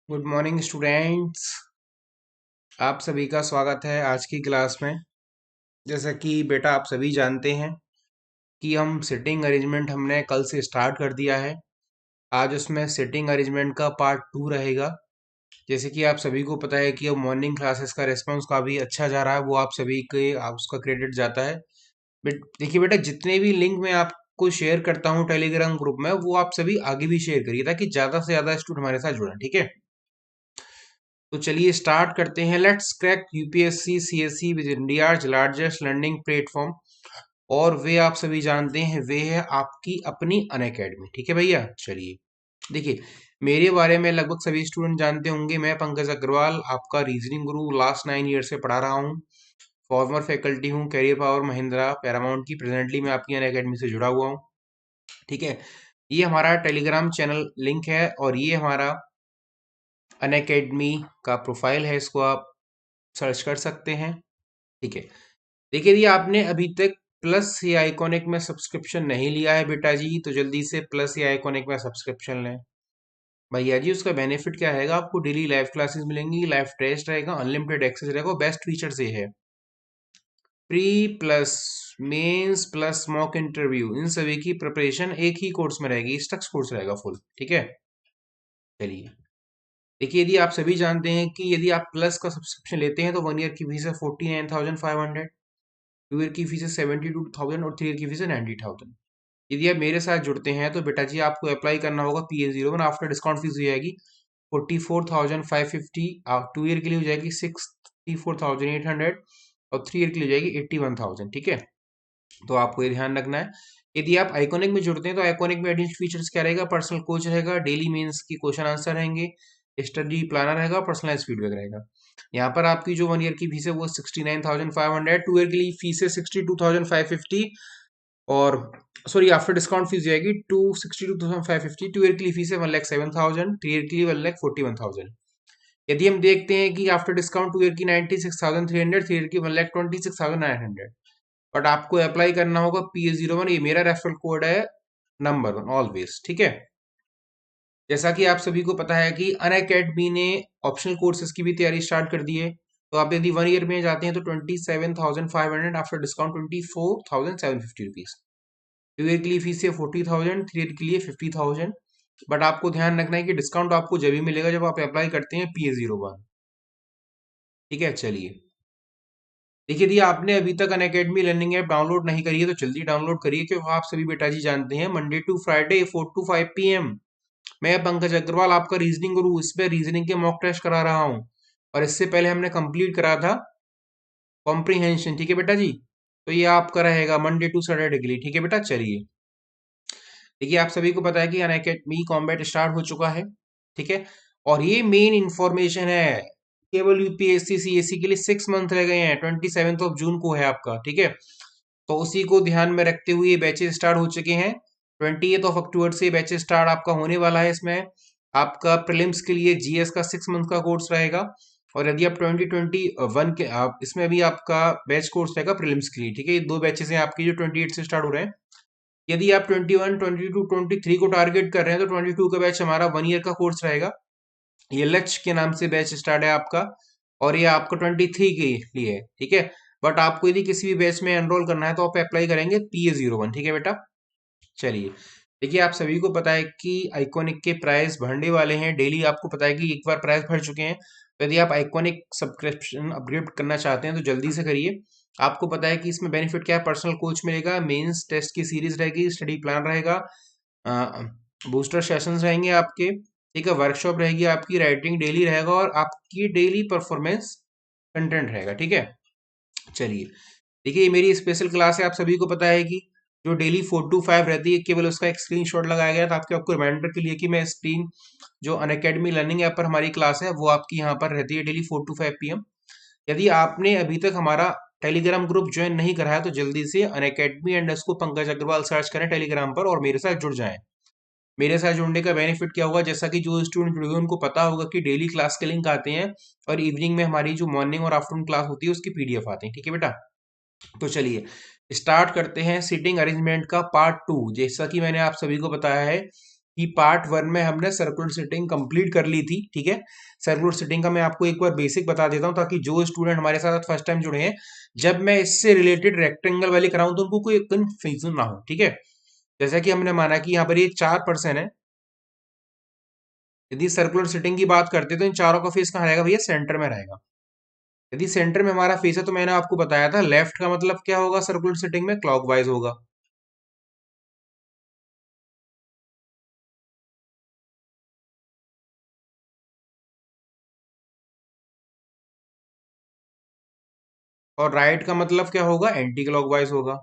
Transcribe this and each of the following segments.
Good morning students. आप सभी का स्वागत है आज की क्लास में। जैसा कि बेटा आप सभी जानते हैं कि हम सिटिंग अरेंजमेंट हमने कल से स्टार्ट कर दिया है। आज उसमें सिटिंग अरेंजमेंट का पार्ट 2 रहेगा। जैसे कि आप सभी को पता है कि अब मॉर्निंग क्लासेस का रिस्पांस काफ़ी अच्छा जा रहा है, वो आप सभी के आप उसका क्रेडिट जाता है। बट देखिए बेटा, जितने भी लिंक मैं आपको शेयर करता हूँ टेलीग्राम ग्रुप में, वो आप सभी आगे भी शेयर करिए ताकि ज़्यादा से ज़्यादा स्टूडेंट हमारे साथ जुड़ें। ठीक है, तो चलिए स्टार्ट करते हैं। Let's crack UPSC CSC with India's largest learning platform. और वे आप सभी जानते हैं, वे है आपकी अपनी अनअकैडमी। ठीक है भैया, चलिए देखिए, मेरे बारे में लगभग सभी स्टूडेंट जानते होंगे। मैं पंकज अग्रवाल, आपका रीजनिंग गुरु लास्ट 9 ईयर से पढ़ा रहा हूँ। फॉर्मर फैकल्टी हूँ कैरियर पावर महिंद्रा पैरामाउंट की। प्रेजेंटली मैं आपकी अनअकैडमी से जुड़ा हुआ हूँ। ठीक है, ये हमारा टेलीग्राम चैनल लिंक है और ये हमारा अनअकैडमी का प्रोफाइल है, इसको आप सर्च कर सकते हैं। ठीक है, देखिए यदि आपने अभी तक प्लस या आइकॉनिक में सब्सक्रिप्शन नहीं लिया है बेटा जी, तो जल्दी से प्लस या आइकॉनिक में सब्सक्रिप्शन लें भैया जी। उसका बेनिफिट क्या है, आपको डेली लाइव क्लासेस मिलेंगी, लाइव टेस्ट रहेगा, अनलिमिटेड एक्सेस रहेगा। बेस्ट फीचर से है pre plus mains plus mock interview, इन सभी की प्रिपरेशन एक ही कोर्स में रहेगी, स्ट्रक्स कोर्स रहेगा फुल। ठीक है, चलिए देखिए, यदि आप सभी जानते हैं कि यदि आप प्लस का सब्सक्रिप्शन लेते हैं तो 1 ईयर की फीस है 49,500, 2 ईयर की फीस है 72,000 और 3 ईयर की फीस है 90,000। यदि आप मेरे साथ जुड़ते हैं तो बेटा जी आपको अप्लाई करना होगा PA01। आफ्टर डिस्काउंट फीस हो जाएगी 44,550। 2 ईयर के लिए हो जाएगी 64,800 और 3 ईयर के लिए हो जाएगी 81,000। ठीक है, तो आपको ये ध्यान रखना है। यदि आप आइकॉनिक में जुड़ते हैं तो आइकॉनिक में एडिशनल फीचर्स क्या रहेगा, पर्सनल कोच रहेगा, डेली मेंस की क्वेश्चन आंसर रहेंगे, स्टडी प्लानर रहेगा, पर्सनलाइज फीडबैक रहेगा। यहाँ पर आपकी जो 1 ईयर की फीस है वो 69,500, 2 ईयर के लिए फीस है 62,550 और सॉरी आफ्टर डिस्काउंट फीस जाएगी 262,550। 2 ईयर के लिए फीस है 1,07,000, 3 ईयर के लिए 1,41,000। यदि हम देखते हैं कि आफ्टर डिस्काउंट 2 ईयर की 96,300, 3 ईयर की 1,26,900। बट आपको अप्लाई करना होगा PA01। ये मेरा रेफरल कोड है नंबर 1 ऑलवेज। ठीक है, जैसा कि आप सभी को पता है कि अनअकैडमी ने ऑप्शनल कोर्सेज की भी तैयारी स्टार्ट कर दी है। तो आप यदि 1 ईयर में जाते हैं तो 27,500, आफ्टर डिस्काउंट 24,750 रुपीज। 2 ईयर के लिए फीस है 40,000, 3 ईयर के लिए 50,000। बट आपको ध्यान रखना है कि डिस्काउंट आपको जब भी मिलेगा जब आप अप्लाई करते हैं PA01। ठीक है, चलिए देखिए, यदि आपने अभी तक अनअकैडमी लर्निंग ऐप डाउनलोड नहीं करी है तो जल्दी डाउनलोड करिए, क्योंकि आप सभी बेटा जी जानते हैं Monday to Friday 4 to 5 PM मैं पंकज अग्रवाल, आपका रीजनिंग गुरु, इस पे रीजनिंग के मॉक टेस्ट करा रहा हूँ। और इससे पहले हमने कंप्लीट करा था कॉम्प्रीहेंशन। ठीक है बेटा जी, तो ये आपका रहेगा मंडे टू सैटरडे के लिए। ठीक है बेटा, चलिए देखिए, आप सभी को पता है कि अनअकैडमी कॉम्बैट स्टार्ट हो चुका है। ठीक है, और ये मेन इंफॉर्मेशन है, केवल यूपीएससी सीएससी के लिए 6 मंथ रह गए हैं। 27 जून को है आपका। ठीक है, तो उसी को ध्यान में रखते हुए बैचेस स्टार्ट हो चुके हैं। 20 अक्टूबर से बैचेस स्टार्ट आपका होने वाला है। इसमें आपका प्रीलिम्स के लिए जीएस का 6 मंथ का कोर्स रहेगा। और यदि आप 2021 के आप इसमें भी आपका बैच कोर्स रहेगा प्रीलिम्स के लिए। ठीक है, ये दो बैचेस हैं आपकी जो 28 से स्टार्ट हो रहे हैं। यदि आप 21, 22, 23 को टारगेट कर रहे हैं तो 22 का बैच हमारा 1 ईयर का कोर्स रहेगा। ये लक्ष्य के नाम से बैच स्टार्ट है आपका, और ये आपका 23 के लिए है। ठीक है, बट आपको यदि किसी भी बैच में एनरोल करना है तो आप अप्लाई करेंगे PA01। ठीक है बेटा, चलिए देखिए, आप सभी को पता है कि आइकॉनिक के प्राइस बढ़ने वाले हैं डेली। आपको पता है कि एक बार प्राइस बढ़ चुके हैं, तो यदि आप आइकॉनिक सब्सक्रिप्शन अपग्रेड करना चाहते हैं तो जल्दी से करिए। आपको पता है कि इसमें बेनिफिट क्या है, पर्सनल कोच मिलेगा, मेंस टेस्ट की सीरीज रहेगी, स्टडी प्लान रहेगा, बूस्टर सेशंस रहेंगे आपके। ठीक है, वर्कशॉप रहेगी आपकी, राइटिंग डेली रहेगा और आपकी डेली परफॉर्मेंस कंटेंट रहेगा। ठीक है, चलिए देखिए, ये मेरी स्पेशल क्लास है। आप सभी को पता है कि जो डेली 4 to 5 रहती है, केवल उसका एक स्क्रीनशॉट लगाया गया था आपको रिमाइंडर के लिए कि मैं स्क्रीन जो अनअकैडमी लर्निंग ऐप पर हमारी क्लास है वो आपकी यहाँ पर रहती है डेली 4 to 5 PM। यदि आपने अभी तक हमारा टेलीग्राम ग्रुप ज्वाइन नहीं करा है तो जल्दी से अनअकैडमी एंड उसको पंकज अग्रवाल सर्च करें टेलीग्राम पर और मेरे साथ जुड़ जाएं। मेरे साथ जुड़ने का बेनिफिट क्या होगा, जैसा कि जो स्टूडेंट जुड़े हुए उनको पता होगा कि डेली क्लास के लिंक आते हैं और इवनिंग में हमारी जो मॉर्निंग और आफ्टरनून क्लास होती है उसकी PDF आते हैं। ठीक है बेटा, तो चलिए स्टार्ट करते हैं सिटिंग अरेंजमेंट का पार्ट 2। जैसा कि मैंने आप सभी को बताया है कि पार्ट वन में हमने सर्कुलर सेटिंग कंप्लीट कर ली थी, ठीक है। सर्कुलर सेटिंग का मैं आपको एक बार बेसिक बता देता हूँ, ताकि जो स्टूडेंट हमारे साथ फर्स्ट टाइम जुड़े हैं, जब मैं इससे रिलेटेड रेक्टेंगल वाली कराऊं तो उनको कोई कंफ्यूजन ना हो, ठीक है। जैसा कि हमने माना कि यहाँ पर ये 4% है। यदि सर्कुलर सेटिंग की बात करते हैं तो इन चारों का फेस कहाँ रहेगा भैया? सेंटर में रहेगा। यदि सेंटर में हमारा फेस है तो मैंने आपको बताया था लेफ्ट का मतलब क्या होगा सर्कुलर सेटिंग में? क्लॉकवाइज होगा। और राइट का मतलब क्या होगा? एंटी क्लॉकवाइज होगा।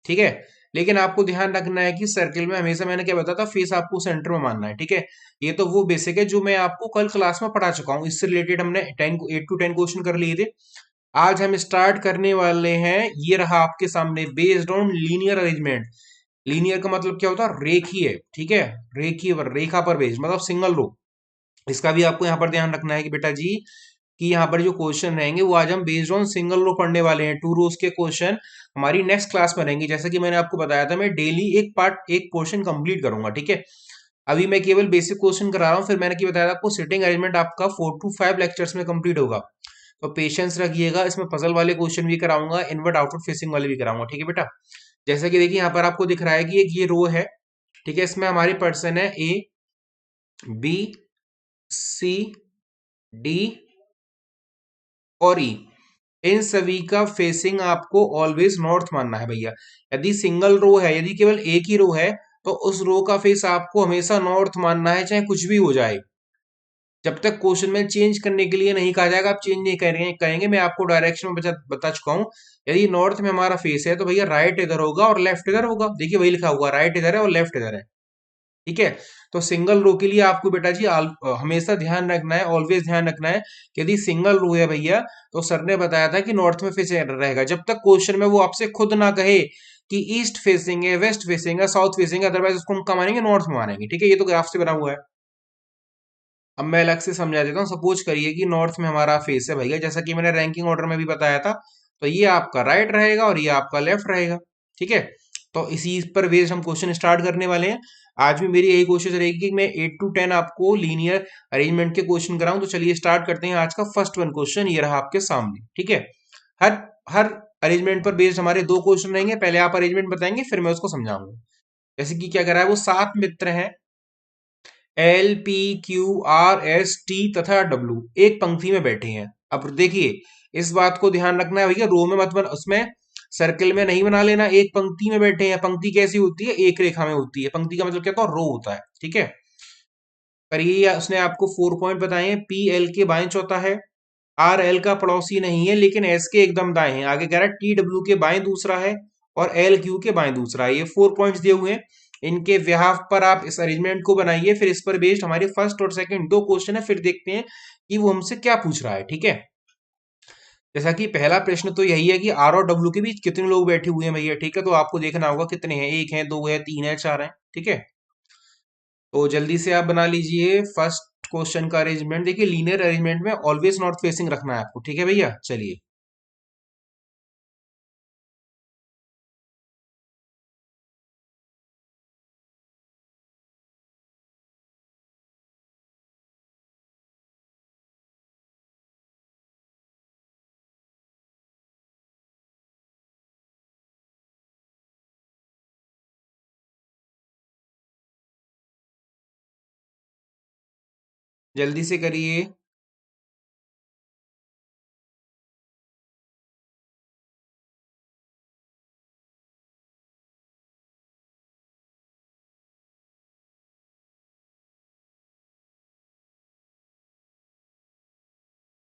ठीक है। लेकिन आपको ध्यान रखना है कि सर्किल में हमेशा मैंने क्या बताया था, फेस आपको सेंटर में मानना है, ठीक है। ये तो वो बेसिक है जो मैं आपको कल क्लास में पढ़ा चुका हूँ। इससे रिलेटेड हमने 8 to 10 क्वेश्चन कर लिए थे। आज हम स्टार्ट करने वाले हैं, ये रहा आपके सामने, based on linear arrangement. Linear का मतलब क्या होता है? रेखीय, ठीक है। रेखीय पर, रेखा पर बेस्ड मतलब सिंगल रो। इसका भी आपको यहाँ पर ध्यान रखना है कि बेटा जी, कि यहाँ पर जो क्वेश्चन रहेंगे वो आज हम बेस्ड ऑन सिंगल रो पढ़ने वाले हैं। 2 रोज के क्वेश्चन हमारी नेक्स्ट क्लास में रहेंगे। जैसा कि मैंने आपको बताया था, मैं डेली एक क्वेश्चन कंप्लीट करूंगा, ठीक है। अभी मैं केवल बेसिक क्वेश्चन करा रहा हूँ, फिर मैंने क्या बताया था आपको, सिटिंग अरेंजमेंट आपका 4 to 5 लेक्चर्स में कंप्लीट होगा। तो पेशेंस रखिएगा, इसमें पजल वाले क्वेश्चन भी कराऊंगा, इनवर्ट आउटवर्ड फेसिंग वाले भी कराऊंगा, ठीक है बेटा। जैसा कि देखिए यहाँ पर आपको दिख रहा है कि एक ये रो है, ठीक है। इसमें हमारे पर्सन है ए, बी, सी, डी और ई। इन सभी का फेसिंग आपको ऑलवेज नॉर्थ मानना है भैया। यदि सिंगल रो है, यदि केवल एक ही रो है, तो उस रो का फेस आपको हमेशा नॉर्थ मानना है, चाहे कुछ भी हो जाए। जब तक क्वेश्चन में चेंज करने के लिए नहीं कहा जाएगा, आप चेंज नहीं करेंगे मैं आपको डायरेक्शन में बता चुका हूँ। यदि नॉर्थ में हमारा फेस है तो भैया राइट इधर होगा और लेफ्ट इधर होगा। देखिए वही लिखा हुआ, राइट इधर है और लेफ्ट इधर है, ठीक है। तो सिंगल रो के लिए आपको बेटा जी हमेशा ध्यान रखना है, ऑलवेज ध्यान रखना है कि यदि सिंगल रो है भैया, तो सर ने बताया था कि नॉर्थ में फेस रहेगा। जब तक क्वेश्चन में वो आपसे खुद ना कहे कि ईस्ट फेसिंग है, वेस्ट फेसिंग है, साउथ फेसिंग है, अदरवाइज उसको हम कहाँ मानेंगे? नॉर्थ में मानेंगे, ठीक है। ये तो ग्राफ से बना हुआ है। अब मैं अलग से समझा देता हूँ। सपोज करिए कि नॉर्थ में हमारा फेस है भैया, जैसा कि मैंने रैंकिंग ऑर्डर में भी बताया था, तो ये आपका राइट रहेगा और ये आपका लेफ्ट रहेगा, ठीक है। तो इसी पर बेस्ड हम क्वेश्चन स्टार्ट करने वाले हैं। आज भी मेरी यही कोशिश रहेगी कि मैं 8 to 10 आपको लीनियर अरेंजमेंट के क्वेश्चन कराऊं। तो चलिए स्टार्ट करते हैं आज का फर्स्ट वन क्वेश्चन, ये रहा आपके सामने, ठीक है। हर हर अरेंजमेंट पर बेस्ड हमारे 2 क्वेश्चन रहेंगे। पहले आप अरेंजमेंट बताएंगे, फिर मैं उसको समझाऊंगा। जैसे कि क्या करा है, वो 7 मित्र हैं, L, P, Q, R, S, T तथा डब्ल्यू, एक पंक्ति में बैठे हैं। अब देखिए, इस बात को ध्यान रखना है भैया, रो में मत बन, उसमें सर्कल में नहीं बना लेना। एक पंक्ति में बैठे हैं। पंक्ति कैसी होती है? एक रेखा में होती है। पंक्ति का मतलब क्या होता है? रो होता है, ठीक है। पर ये उसने आपको 4 पॉइंट बताए हैं। पी एल के बाएं चौथा है, आर एल का पड़ोसी नहीं है लेकिन एस के एकदम दाएं हैं। आगे कह रहा है टी डब्ल्यू के बाएं दूसरा है और एल क्यू के बाएं दूसरा है। ये 4 पॉइंट्स दिए हुए हैं। इनके व्याह पर आप इस अरेंजमेंट को बनाइए, फिर इस पर बेस्ड हमारे फर्स्ट और सेकंड 2 क्वेश्चन है, फिर देखते हैं कि वो हमसे क्या पूछ रहा है, ठीक है। जैसा कि पहला प्रश्न तो यही है कि आर और डब्ल्यू के बीच कितने लोग बैठे हुए हैं भैया, ठीक है। तो आपको देखना होगा कितने हैं, एक है, दो है, तीन है, चार है, ठीक है। तो जल्दी से आप बना लीजिए फर्स्ट क्वेश्चन का अरेंजमेंट। देखिए लीनियर अरेंजमेंट में ऑलवेज नॉर्थ फेसिंग रखना है आपको, ठीक है भैया। चलिए जल्दी से करिए।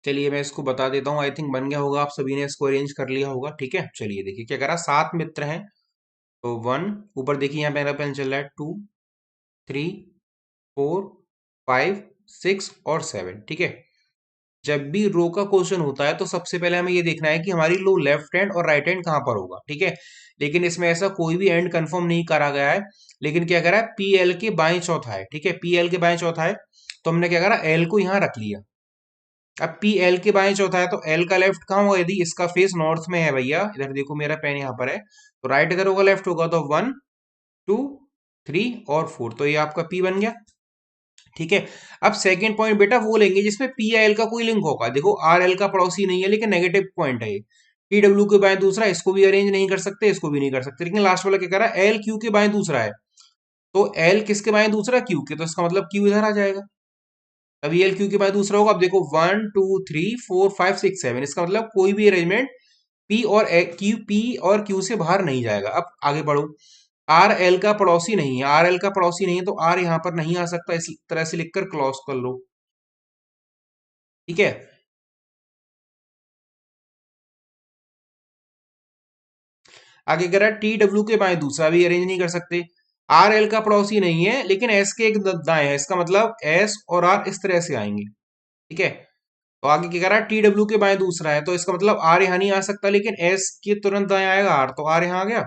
चलिए मैं इसको बता देता हूँ। आई थिंक बन गया होगा, आप सभी ने इसको अरेंज कर लिया होगा, ठीक है। चलिए देखिए क्या करा, 7 मित्र हैं। तो वन, ऊपर देखिए यहाँ मेरा पेन चल रहा है, 2, 3, 4, 5, 6 और 7, ठीक है। जब भी रो का क्वेश्चन होता है तो सबसे पहले हमें ये देखना है कि हमारी लो लेफ्ट हैंड और राइट हैंड कहाँ पर होगा, ठीक है। लेकिन इसमें ऐसा कोई भी एंड कंफर्म नहीं करा गया है। लेकिन क्या करा है, पी एल के बाएं चौथा है, ठीक है। पी एल के बाएं चौथा है, तो हमने क्या करा, एल को यहाँ रख लिया। अब पी एल के बाएं चौथा है तो एल का लेफ्ट कहाँ होगा, यदि इसका फेस नॉर्थ में है भैया, इधर देखो मेरा पेन यहाँ पर है, तो राइट इधर होगा, लेफ्ट होगा, तो 1 2 3 और 4, तो ये आपका पी बन गया। ठीक है। अब सेकंड पॉइंट बेटा वो लेंगे जिसमें पी या एल का कोई लिंक होगा। देखो आर एल का पड़ोसी नहीं है लेकिन नेगेटिव पॉइंट है ये। टी डब्ल्यू के बाएं दूसरा, इसको भी अरेंज नहीं कर सकते, इसको भी नहीं कर सकते, लेकिन लास्ट वाला क्या कह रहा है, एल क्यू के बाएं दूसरा है। तो एल किसके बाएं दूसरा, क्यू के, तो इसका मतलब क्यू इधर आ जाएगा। अब एल क्यू के बाएं दूसरा होगा। अब देखो 1 2 3 4 5 6 7, इसका मतलब कोई भी अरेंजमेंट पी और क्यू, पी और क्यू से बाहर नहीं जाएगा। अब आगे बढ़ो। आर एल का पड़ोसी नहीं है, आर एल का पड़ोसी नहीं है तो आर यहां पर नहीं आ सकता, इस तरह से लिखकर क्लोज कर लो। ठीक है। आगे कह रहा है टी डब्ल्यू के बाएं दूसरा भी अरेंज नहीं कर सकते। आर एल का पड़ोसी नहीं है लेकिन एस के एक दाएं है, इसका मतलब एस और आर इस तरह से आएंगे। ठीक है। तो आगे क्या कह रहा है, टी डब्ल्यू के बाएं दूसरा है, तो इसका मतलब आर यहां नहीं आ सकता, लेकिन एस के तुरंत दाएं आएगा आर, तो आर यहां आ गया।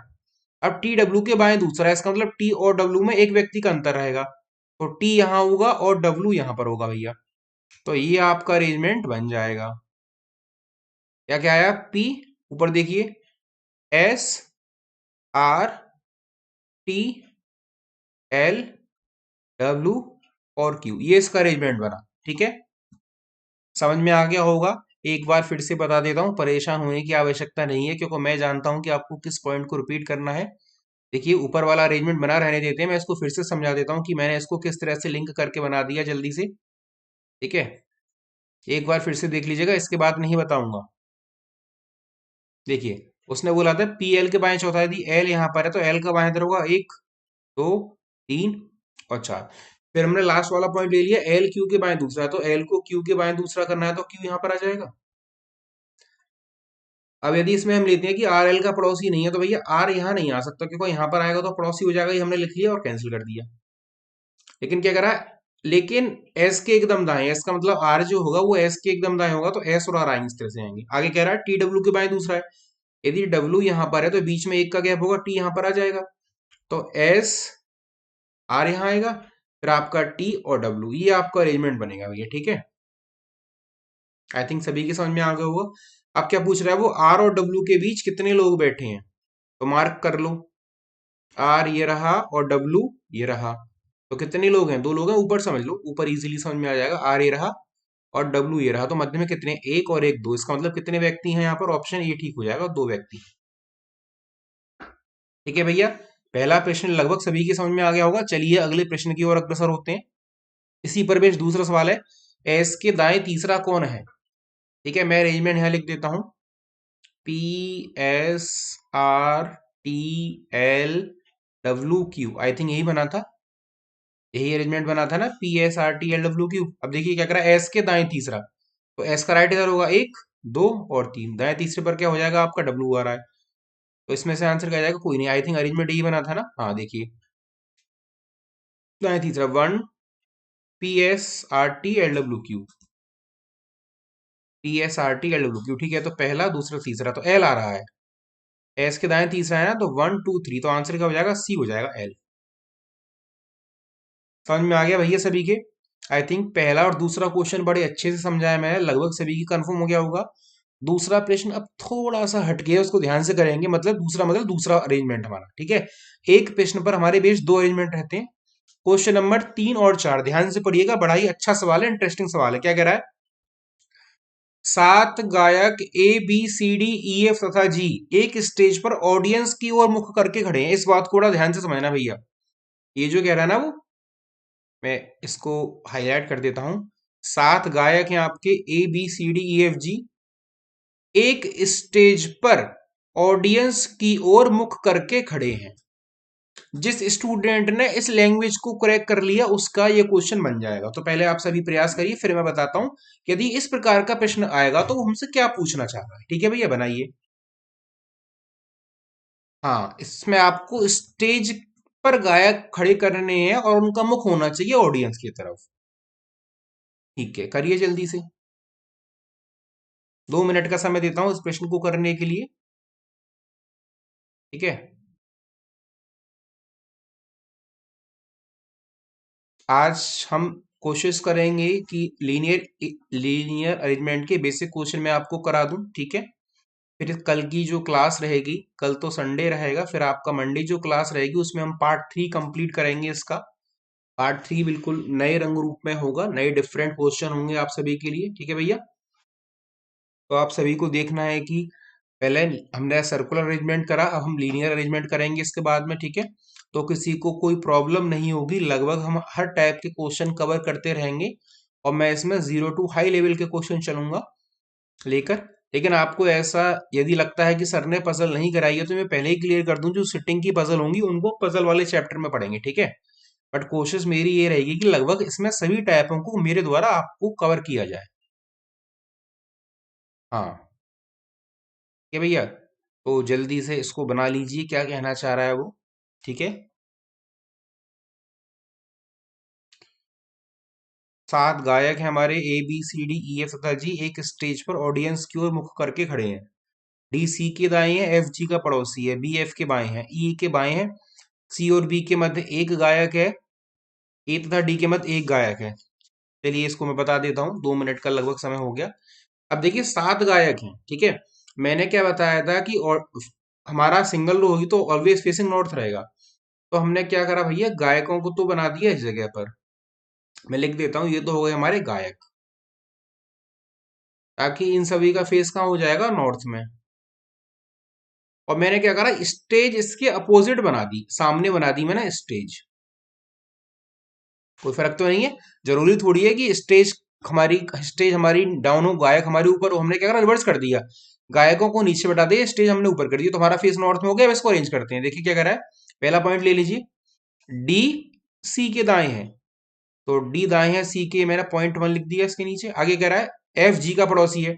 अब टी डब्ल्यू के बाएं दूसरा है, इसका मतलब टी और डब्ल्यू में एक व्यक्ति का अंतर रहेगा, तो टी यहां होगा और डब्ल्यू यहां पर होगा भैया। तो ये आपका अरेंजमेंट बन जाएगा। क्या क्या आया, पी, ऊपर देखिए, S, R, T, L, W और क्यू, ये इसका अरेंजमेंट बना। ठीक है। समझ में आ गया होगा। एक बार फिर से बता देता हूँ, परेशान होने की आवश्यकता नहीं है क्योंकि मैं जानता हूँ कि आपको किस पॉइंट को रिपीट करना है। देखिए ऊपर वाला अरेंजमेंट बना रहने देते हैं, मैं इसको फिर से समझा देता हूँ कि मैंने इसको किस तरह से लिंक करके बना दिया जल्दी से। ठीक है। एक बार फिर से देख लीजिएगा, इसके बाद नहीं बताऊंगा। देखिए उसने बोला था पी एल के बाएं चौथा, यदि एल यहाँ पर है तो एल का बाएं तरफ होगा 1 2 3 और 4। फिर हमने लास्ट वाला पॉइंट ले लिया, एल क्यू के बाएं दूसरा है, तो एल को क्यू के बाएं दूसरा करना है तो क्यू यहाँ पर आ जाएगा। अब यदि इसमें हम लेते हैं कि आर एल का पड़ोसी नहीं है, तो भैया आर यहाँ नहीं आ सकता क्योंकि यहाँ पर आएगा तो पड़ोसी हो जाएगा, ये हमने लिख लिया और कैंसिल कर दिया। लेकिन क्या करा है, लेकिन एस के एकदम दाएं, एस का मतलब आर जो होगा वो एस के एकदम दाएं होगा, तो एस और आर आएंगे इस तरह से आएंगे। आगे कह रहा है टी डब्ल्यू के बाएं दूसरा है, यदि डब्ल्यू यहाँ पर है तो बीच में एक का गैप होगा, टी यहाँ पर आ जाएगा, तो एस आर यहाँ आएगा, फिर आपका टी और डब्ल्यू, ये आपका अरेंजमेंट बनेगा भैया। ठीक है। आई थिंक सभी के समझ में आ गया होगा। अब क्या पूछ रहा है वो, आर और डब्ल्यू के बीच कितने लोग बैठे हैं, तो मार्क कर लो। आर ये रहा और डब्ल्यू ये रहा, तो कितने लोग हैं, 2 लोग हैं, ऊपर समझ लो, ऊपर इजीली समझ में आ जाएगा। आर ये रहा और डब्ल्यू ये रहा, तो मध्य में कितने, एक और एक, 2, इसका मतलब कितने व्यक्ति हैं यहाँ पर, ऑप्शन ये ठीक हो जाएगा, 2 व्यक्ति। ठीक है भैया। पहला प्रश्न लगभग सभी के समझ में आ गया होगा। चलिए अगले प्रश्न की ओर अग्रसर होते हैं। इसी पर बेस्ड दूसरा सवाल है, एस के दाएं तीसरा कौन है। ठीक है, मैं अरेंजमेंट यहाँ लिख देता हूँ, P S R T L W Q, I think यही बना था, यही अरेंजमेंट बना था ना, P S R T L W Q. अब देखिए क्या करा, एस के दाएं तीसरा, तो एस का राइट इधर होगा, 1 2 और 3, दाएं तीसरे पर क्या हो जाएगा आपका, डब्ल्यू आ रहा है, तो इसमें से आंसर क्या आ जाएगा, कोई नहीं, आई थिंक अरेंजमेंट यही बना था ना। हाँ देखिए, दाएं तीसरा 1 PSRT LWQ, PSRT LWQ। ठीक है, तो पहला दूसरा तीसरा तो एल आ रहा है, एस के दाएं तीसरा है ना, तो 1 2 3, तो आंसर क्या हो जाएगा, सी हो जाएगा, एल। समझ में आ गया भैया सभी के। आई थिंक पहला और दूसरा क्वेश्चन बड़े अच्छे से समझाया मैंने, लगभग सभी की कंफर्म हो गया होगा। दूसरा प्रश्न अब थोड़ा सा हट गया, उसको ध्यान से करेंगे, मतलब दूसरा अरेंजमेंट हमारा। ठीक है। एक प्रश्न पर हमारे बीच 2 अरेंजमेंट रहते हैं। क्वेश्चन नंबर 3 और 4 ध्यान से पढ़िएगा, बड़ा ही अच्छा सवाल है, इंटरेस्टिंग सवाल है। क्या कह रहा है, 7 गायक ABCDEF तथा जी एक स्टेज पर ऑडियंस की ओर मुख करके खड़े हैं। इस बात को बड़ा ध्यान से समझना भैया, ये जो कह रहा है ना वो, मैं इसको हाईलाइट कर देता हूं। 7 गायक हैं आपके ABCDEFG, एक स्टेज पर ऑडियंस की ओर मुख करके खड़े हैं। जिस स्टूडेंट ने इस लैंग्वेज को क्रैक कर लिया उसका ये क्वेश्चन बन जाएगा। तो पहले आप सभी प्रयास करिए, फिर मैं बताता हूं कि यदि इस प्रकार का प्रश्न आएगा तो वो हमसे क्या पूछना चाह रहा है। ठीक है भैया, बनाइए। हाँ, इसमें आपको स्टेज पर गायक खड़े करने हैं और उनका मुख होना चाहिए ऑडियंस की तरफ। ठीक है, करिए जल्दी से, 2 मिनट का समय देता हूं इस प्रश्न को करने के लिए। ठीक है। आज हम कोशिश करेंगे कि लीनियर अरेंजमेंट के बेसिक क्वेश्चन मैं आपको करा दूं, ठीक है। फिर कल की जो क्लास रहेगी, कल तो संडे रहेगा, फिर आपका मंडे जो क्लास रहेगी उसमें हम पार्ट 3 कंप्लीट करेंगे इसका। पार्ट 3 बिल्कुल नए रंग रूप में होगा, नए डिफरेंट क्वेश्चन होंगे आप सभी के लिए, ठीक है भैया। तो आप सभी को देखना है कि पहले हमने सर्कुलर अरेंजमेंट करा, अब हम लीनियर अरेंजमेंट करेंगे इसके बाद में, ठीक है। तो किसी को कोई प्रॉब्लम नहीं होगी, लगभग हम हर टाइप के क्वेश्चन कवर करते रहेंगे और मैं इसमें 0 to हाई लेवल के क्वेश्चन चलूंगा लेकर। लेकिन आपको ऐसा यदि लगता है कि सर ने पजल नहीं कराई है तो मैं पहले ही क्लियर कर दूं, जो सिटिंग की पजल होंगी उनको पजल वाले चैप्टर में पढ़ेंगे, ठीक है। बट कोशिश मेरी ये रहेगी कि लगभग इसमें सभी टाइपों को मेरे द्वारा आपको कवर किया जाए। हाँ, ठीक है भैया। तो जल्दी से इसको बना लीजिए, क्या कहना चाह रहा है वो, ठीक है। 7 गायक हैं हमारे, ABCDEF तथा जी, एक स्टेज पर ऑडियंस की ओर मुख करके खड़े हैं। डी सी के दाएं है, एफ जी का पड़ोसी है, बी एफ के बाएं है, ई के बाएं है, सी और बी के मध्य एक गायक है, ए तथा डी के मध्य एक गायक है। चलिए इसको मैं बता देता हूँ, 2 मिनट का लगभग समय हो गया। अब देखिए 7 गायक हैं, ठीक है। मैंने क्या बताया था कि और हमारा सिंगल रो होगी तो ऑलवेज फेसिंग नॉर्थ रहेगा। तो हमने क्या करा भैया, गायकों को तो बना दिया इस जगह पर। मैं लिख देता हूँ, ये तो हो गए हमारे गायक, ताकि इन सभी का फेस कहाँ हो जाएगा, नॉर्थ में। और मैंने क्या करा, स्टेज इसके अपोजिट बना दी, सामने बना दी मैंने स्टेज। कोई फर्क तो नहीं है, जरूरी थोड़ी है कि स्टेज हमारी डाउन हो, गायक हमारे ऊपर हो। हमने क्या करा, रिवर्स कर दिया, गायकों को नीचे बैठा दिया, स्टेज हमने ऊपर कर दिया, तो हमारा फेस नॉर्थ में हो गया। अब इसको अरेंज करते हैं, देखिए क्या करा है। पहला पॉइंट ले लीजिए, डी सी के दाएं है, तो डी दाएं है, सी के मैंने पॉइंट 1 लिख दिया इसके नीचे। आगे कह रहा है एफ जी का पड़ोसी है,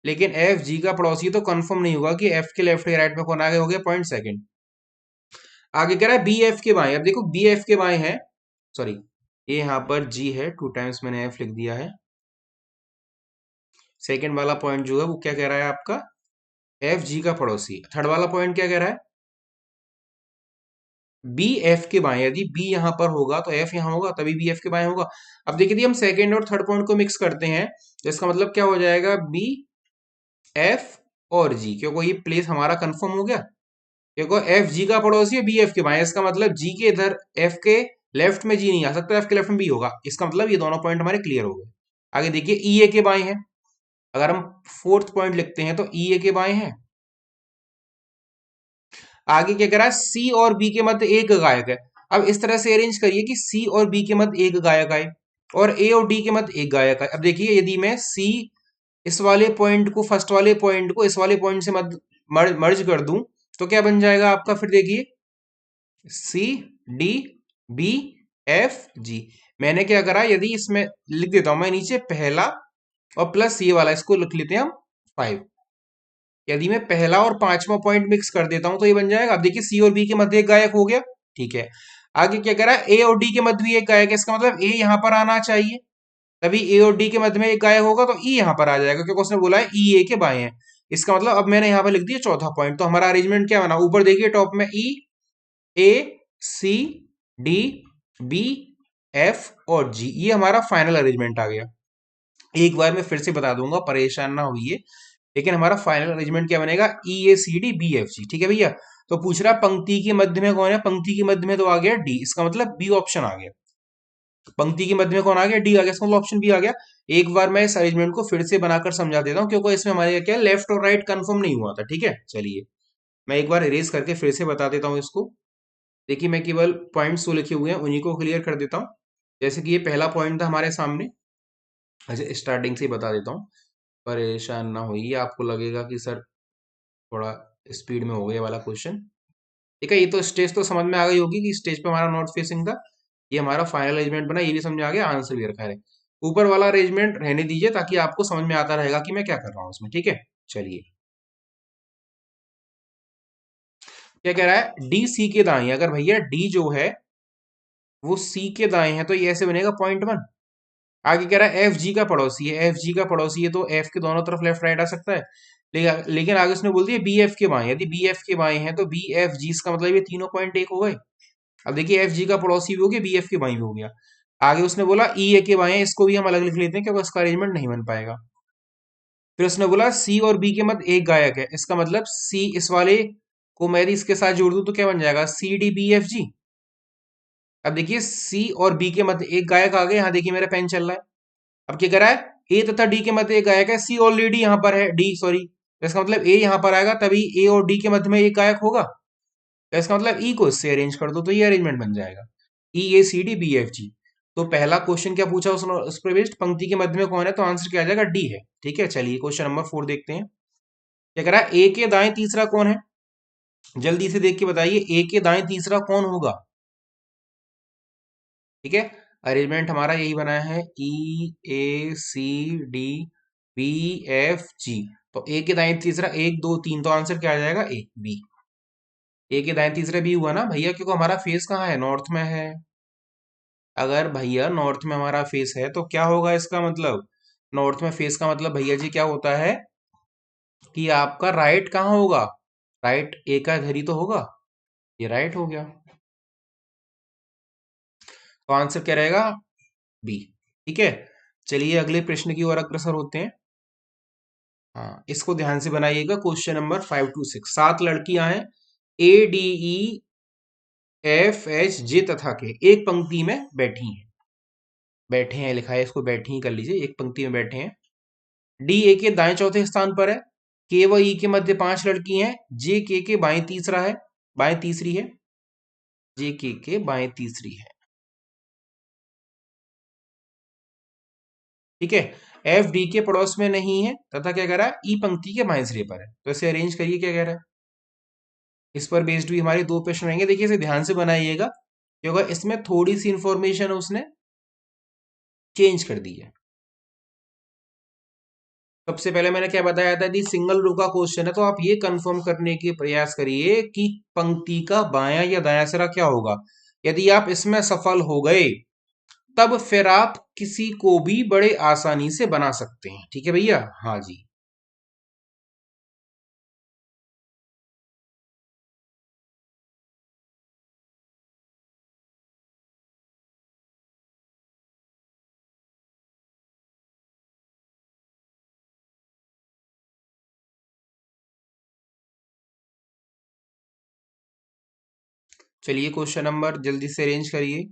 लेकिन एफ जी का पड़ोसी तो कंफर्म नहीं होगा कि एफ के लेफ्ट या राइट में कौन आगे, हो गया पॉइंट 2। आगे कह रहा है बी एफ के बाएं, अब देखो बी एफ के बाएं है, सॉरी ये यहाँ पर जी है, 2 टाइम्स मैंने एफ लिख दिया है। सेकंड वाला पॉइंट जो है वो क्या कह रहा है आपका, एफ जी का पड़ोसी। थर्ड वाला पॉइंट क्या कह रहा है, बी एफ के बाएं, यदि बी यहां पर होगा तो एफ यहां होगा, तभी बी एफ के बाएं होगा। अब देखिए यदि हम सेकंड और थर्ड पॉइंट को मिक्स करते हैं तो इसका मतलब क्या हो जाएगा, बी एफ और जी, क्योंकि ये प्लेस हमारा कंफर्म हो गया, क्योंकि एफ जी का पड़ोसी है बी एफ के बाएं, इसका मतलब जी के इधर एफ के लेफ्ट में जी नहीं आ सकता, एफ के लेफ्ट में बी होगा। इसका मतलब ये दोनों पॉइंट हमारे क्लियर हो गए। आगे देखिए ई ए के बाएं हैं, अगर हम फोर्थ पॉइंट लिखते हैं तो ई ए के बाएं हैं। आगे क्या करा, सी और बी के मध्य एक गायक है। अब इस तरह से अरेंज करिए कि सी और बी के मध्य एक गायक आए और ए और डी के मध्य एक गायक आए। अब देखिए यदि मैं सी इस वाले पॉइंट को, फर्स्ट वाले पॉइंट को इस वाले पॉइंट से मर्ज कर दूं तो क्या बन जाएगा आपका, फिर देखिए C D B F G. मैंने क्या करा, यदि इसमें लिख देता हूं मैं नीचे पहला और प्लस ये वाला, इसको लिख लेते हैं हम 5। यदि मैं पहला और पांचवा पॉइंट मिक्स कर देता हूं तो ये बन जाएगा। अब देखिए सी और बी के मध्य एक गायक हो गया, ठीक है। आगे क्या करा, ए और डी के मध्य भी एक गायक है, इसका मतलब ए यहां पर आना चाहिए, तभी ए और डी के मध्य में एक गायक होगा तो ई यहां पर आ जाएगा, क्योंकि उसने बोला है ई ए के बाएं हैं। इसका मतलब अब मैंने यहां पर लिख दिया चौथा पॉइंट। तो हमारा अरेंजमेंट क्या बना, ऊपर देखिए टॉप में ई A C D B F और जी, ये हमारा फाइनल अरेंजमेंट आ गया। एक बार मैं फिर से बता दूंगा, परेशान ना होइए, लेकिन हमारा फाइनल अरेंजमेंट क्या बनेगा, E A C D B F G, ठीक है भैया। तो पूछ रहा पंक्ति के मध्य में कौन है, पंक्ति के मध्य में तो आ गया डी, इसका मतलब बी ऑप्शन आ गया। पंक्ति के मध्य में कौन आ गया, डी आ गया, इसका मतलब ऑप्शन बी आ गया। एक बार मैं इस अरेंजमेंट को फिर से बनाकर समझा देता हूँ, क्योंकि इसमें हमारे क्या लेफ्ट और राइट कंफर्म नहीं हुआ था, ठीक है। चलिए मैं एक बार इरेज करके फिर से बता देता हूँ इसको। देखिए मैं केवल पॉइंट्स जो लिखे हुए हैं उन्हीं को क्लियर कर देता हूँ। जैसे कि ये पहला पॉइंट था हमारे सामने, अच्छा स्टार्टिंग से ही बता देता हूँ, परेशान ना होइए। आपको लगेगा कि सर थोड़ा स्पीड में हो गया वाला क्वेश्चन, ठीक है। ये तो स्टेज तो समझ में आ गई होगी कि स्टेज पे हमारा नॉर्थ फेसिंग था। ये हमारा फाइनल अरेंजमेंट बना, ये भी समझ आ गया, आंसर भी रखा है। ऊपर वाला अरेंजमेंट रहने दीजिए ताकि आपको समझ में आता रहेगा कि मैं क्या कर रहा हूँ उसमें, ठीक है। चलिए क्या कह रहा है, डी सी के दाएं, अगर भैया डी जो है वो सी के दाएं है तो ये ऐसे बनेगा पॉइंट 1। आगे कह रहा है एफ जी का पड़ोसी है, एफ जी का पड़ोसी है तो एफ के दोनों तरफ लेफ्ट राइट आ सकता है, लेकिन आगे उसने बोल दिया बी एफ के बाएं, यदि बी एफ के बाएं है तो बी एफ जी, इसका मतलब ये तीनों पॉइंट एक हो गए। अब देखिए एफ जी का पड़ोसी भी हो गया, बी एफ के बाएं भी हो गया। आगे उसने बोला ई ए के बाएं, इसको भी हम अलग लिख लेते हैं क्योंकि इसका अरेंजमेंट नहीं बन पाएगा। फिर उसने बोला सी और बी के मध्य एक गायक है, इसका मतलब सी इस वाले को मैं यदि इसके साथ जोड़ दूं तो क्या बन जाएगा, C D B F G. अब देखिए सी और बी के मध्य एक गायक आ गया, यहां देखिए मेरा पेन चल रहा है। अब क्या करा है, ए तथा डी के मध्य एक गायक है, सी ऑलरेडी यहां पर है, डी सॉरी, तो इसका मतलब ए यहां पर आएगा तभी ए और डी के मध्य में एक गायक होगा, तो इसका मतलब ई को इससे अरेंज कर दो तो ये अरेंजमेंट बन जाएगा, E A C D B F G. तो पहला क्वेश्चन क्या पूछा उसने, उस पर बेस्ड पंक्ति के मध्य में कौन है, तो आंसर क्या आ जाएगा, डी है। ठीक है, चलिए क्वेश्चन नंबर 4 देखते हैं। क्या करा है, ए के दाएं तीसरा कौन है, जल्दी से देख के बताइए, ए के दाएं तीसरा कौन होगा। ठीक है, अरेंजमेंट हमारा यही बनाया है, E A C D B F G. तो ए के दाएं तीसरा 1 2 3, तो आंसर क्या आ जाएगा, ए बी। ए के दाएं तीसरा बी हुआ ना भैया, क्योंकि हमारा फेस कहाँ है, नॉर्थ में है। अगर भैया नॉर्थ में हमारा फेस है तो क्या होगा इसका मतलब, नॉर्थ में फेस का मतलब भैया जी क्या होता है कि आपका राइट कहाँ होगा, राइट ए का इधर ही तो होगा, ये राइट हो गया, तो आंसर क्या रहेगा, बी। ठीक है, चलिए अगले प्रश्न की ओर अग्रसर होते हैं। हाँ, इसको ध्यान से बनाइएगा, क्वेश्चन नंबर 5 to 6। 7 लड़कियां हैं, A D E F H J तथा के एक पंक्ति में बैठी हैं, बैठे हैं लिखा है, इसको बैठी ही कर लीजिए, एक पंक्ति में बैठे हैं। डी ए के दाएं चौथे स्थान पर है, के व ई के मध्य 5 लड़की हैं, जे के बाएं तीसरा है, बाएं तीसरी है, जे के बाएं तीसरी है। ठीक है, एफ डी के पड़ोस में नहीं है तथा क्या कह रहा है, ई पंक्ति के बाएं सिरे पर है, तो इसे अरेंज करिए, क्या कह रहा है। इस पर बेस्ड भी हमारे 2 प्रश्न रहेंगे, देखिए इसे ध्यान से बनाइएगा क्योंकि इसमें थोड़ी सी इंफॉर्मेशन उसने चेंज कर दी है। सबसे पहले मैंने क्या बताया था, यदि सिंगल रो का क्वेश्चन है तो आप ये कंफर्म करने के प्रयास करिए कि पंक्ति का बायां या दायां सिरा क्या होगा। यदि आप इसमें सफल हो गए तब फिर आप किसी को भी बड़े आसानी से बना सकते हैं। ठीक है भैया, हाँ जी। चलिए क्वेश्चन नंबर जल्दी से अरेंज करिए।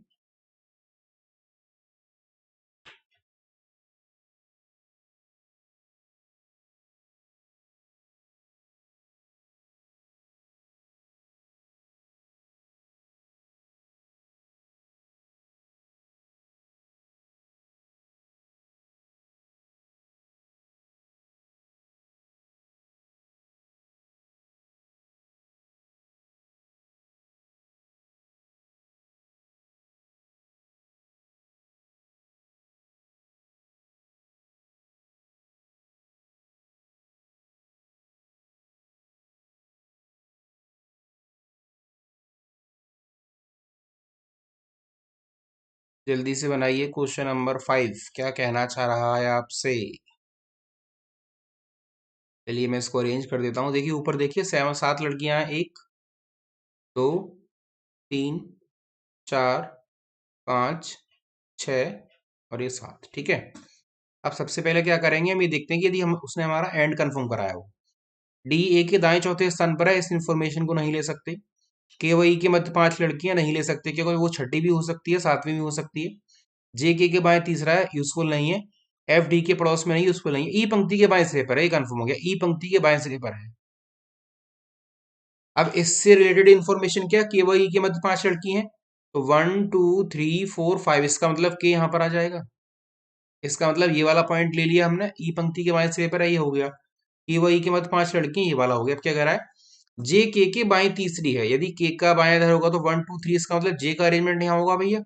जल्दी से बनाइए क्वेश्चन नंबर 5, क्या कहना चाह रहा है आपसे। चलिए मैं इसको अरेंज कर देता हूँ, देखिए ऊपर देखिए 7 लड़कियां हैं, 1 2 3 4 5 6 और ये 7। ठीक है, अब सबसे पहले क्या करेंगे, हम ये देखते हैं कि यदि हम उसने हमारा एंड कंफर्म कराया हो, डी ए के दाएं चौथे स्थान पर है, इस इंफॉर्मेशन को नहीं ले सकते। के व ई के मध्य 5 लड़कियां नहीं ले सकते क्योंकि वो छठी भी हो सकती है, सातवीं भी हो सकती है। जे के बाएं तीसरा है, यूजफुल नहीं है। एफ डी के पड़ोस में नहीं, यूजफुल नहीं है। ई पंक्ति के बाएं सिरे पर है, ये कंफर्म हो गया, ई पंक्ति के बाएं सिरे पर है। अब इससे रिलेटेड इंफॉर्मेशन क्या, के व ई के मध्य 5 लड़की हैं, तो 1 2 3 4 5, इसका मतलब के यहाँ पर आ जाएगा। इसका मतलब ये वाला पॉइंट ले लिया हमने, ई पंक्ति के बाएं सिरे पर है, ये हो गया। के व ई के मध्य 5 लड़की, ये वाला हो गया। अब क्या कह रहा है, जे के बाएं तीसरी है, यदि के का बाएं इधर होगा तो 1 2 3, इसका मतलब जे का अरेंजमेंट यहाँ होगा भैया।